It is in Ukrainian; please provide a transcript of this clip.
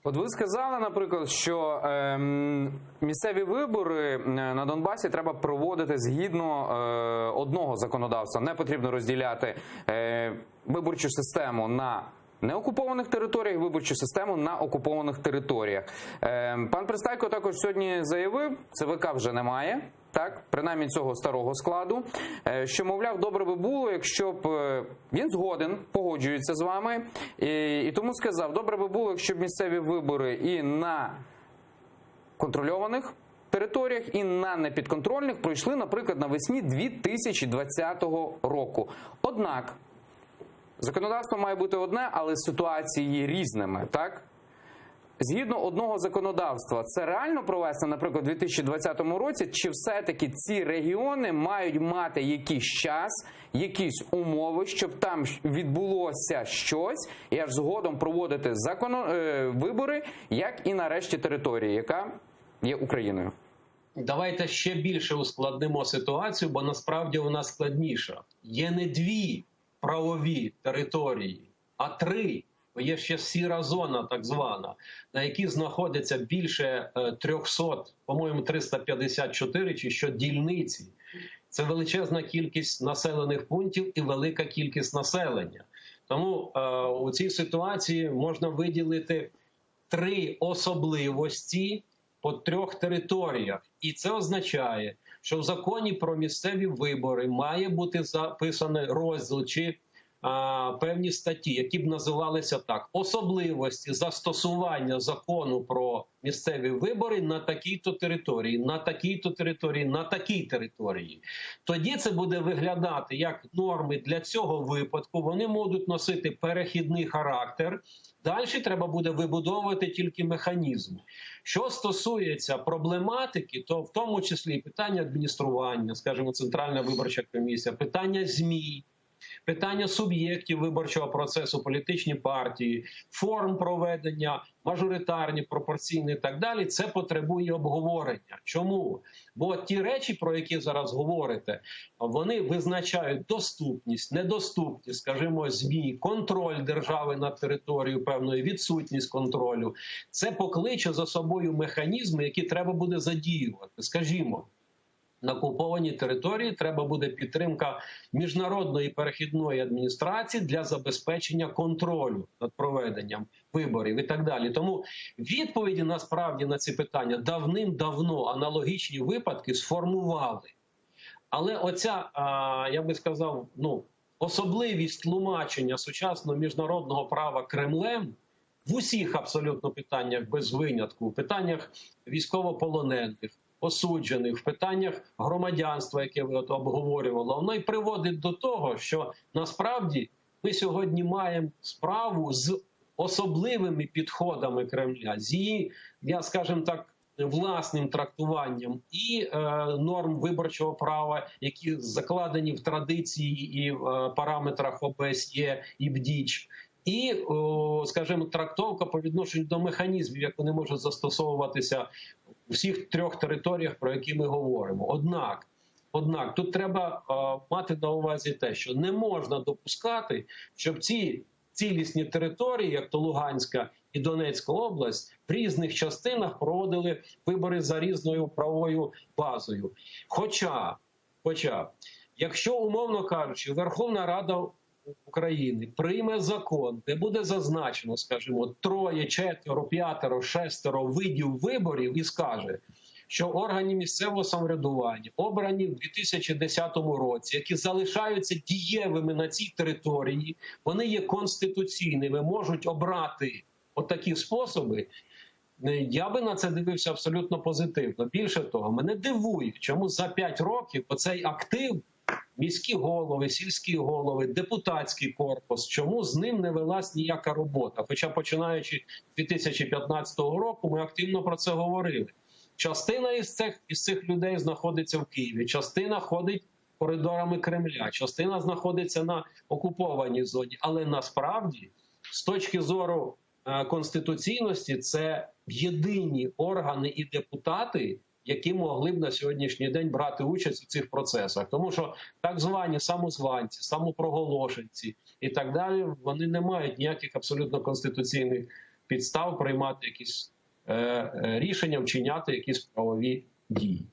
От ви сказали, наприклад, що місцеві вибори на Донбасі треба проводити згідно одного законодавства. Не потрібно розділяти виборчу систему на неокупованих територіях, виборчу систему на окупованих територіях. Пан Пристайко також сьогодні заявив, ЦВК вже немає, так, принаймні цього старого складу, що, мовляв, добре би було, якщо б він згоден, погоджується з вами, і тому сказав, добре би було, якщо б місцеві вибори і на контрольованих територіях, і на непідконтрольних пройшли, наприклад, навесні 2020 року. Однак, законодавство має бути одне, але ситуації є різними, так? Згідно одного законодавства, це реально провести, наприклад, у 2020 році, чи все-таки ці регіони мають мати якийсь час, якісь умови, щоб там відбулося щось, і аж згодом проводити вибори, як і на решті території, яка є Україною? Давайте ще більше ускладнимо ситуацію, бо насправді вона складніша. Є не дві правові території, а три. Є ще сіра зона, так звана, на якій знаходиться більше 300, по-моєму, 354 чи що дільниці. Це величезна кількість населених пунктів і велика кількість населення. Тому у цій ситуації можна виділити три особливості по трьох територіях. І це означає, що в законі про місцеві вибори має бути записаний розділ чи певні статті, які б називалися так: особливості застосування закону про місцеві вибори на такій-то території, на такій-то території, на такій території. Тоді це буде виглядати як норми для цього випадку, вони можуть носити перехідний характер. Далі треба буде вибудовувати тільки механізми. Що стосується проблематики, то в тому числі питання адміністрування, скажімо, Центральна виборча комісія, питання ЗМІ, питання суб'єктів виборчого процесу, політичні партії, форм проведення, мажоритарні, пропорційні і так далі, це потребує обговорення. Чому? Бо ті речі, про які зараз говорите, вони визначають доступність, недоступність, скажімо, ЗМІ, контроль держави над територією певної, відсутність контролю. Це покличе за собою механізми, які треба буде задіювати. Скажімо, на окупованій території треба буде підтримка міжнародної перехідної адміністрації для забезпечення контролю над проведенням виборів і так далі. Тому відповіді насправді на ці питання давним-давно аналогічні випадки сформували. Але оця, я би сказав, особливість тлумачення сучасного міжнародного права Кремлем в усіх абсолютно питаннях без винятку, в питаннях військовополонених, осуджених, в питаннях громадянства, яке ви обговорювали, воно й приводить до того, що насправді ми сьогодні маємо справу з особливими підходами Кремля, з її, скажімо так, власним трактуванням і норм виборчого права, які закладені в традиції і в параметрах ОБСЄ і БДІЧ, і, скажімо, трактовка по відношенню до механізмів, як вони можуть застосовуватися у всіх трьох територіях, про які ми говоримо. Однак тут треба мати на увазі те, що не можна допускати, щоб ці цілісні території, як то Луганська і Донецька область, в різних частинах проводили вибори за різною правовою базою. Хоча, якщо, умовно кажучи, Верховна Рада України прийме закон, де буде зазначено, скажімо, 3, 4, 5, 6 видів виборів і скаже, що органи місцевого самоврядування, обрані в 2010 році, які залишаються дієвими на цій території, вони є конституційними, можуть обрати отакі способи, я би на це дивився абсолютно позитивно. Більше того, мене дивує, чому за 5 років оцей актив, міські голови, сільські голови, депутатський корпус, чому з ним не велась ніяка робота? Хоча починаючи з 2015 року ми активно про це говорили. Частина із цих людей знаходиться в Києві, частина ходить коридорами Кремля, частина знаходиться на окупованій зоні. Але насправді, з точки зору конституційності, це єдині органи і депутати, які могли б на сьогоднішній день брати участь у цих процесах. Тому що так звані самозванці, самопроголошенці і так далі, вони не мають ніяких абсолютно конституційних підстав приймати якісь рішення, вчиняти якісь правові дії.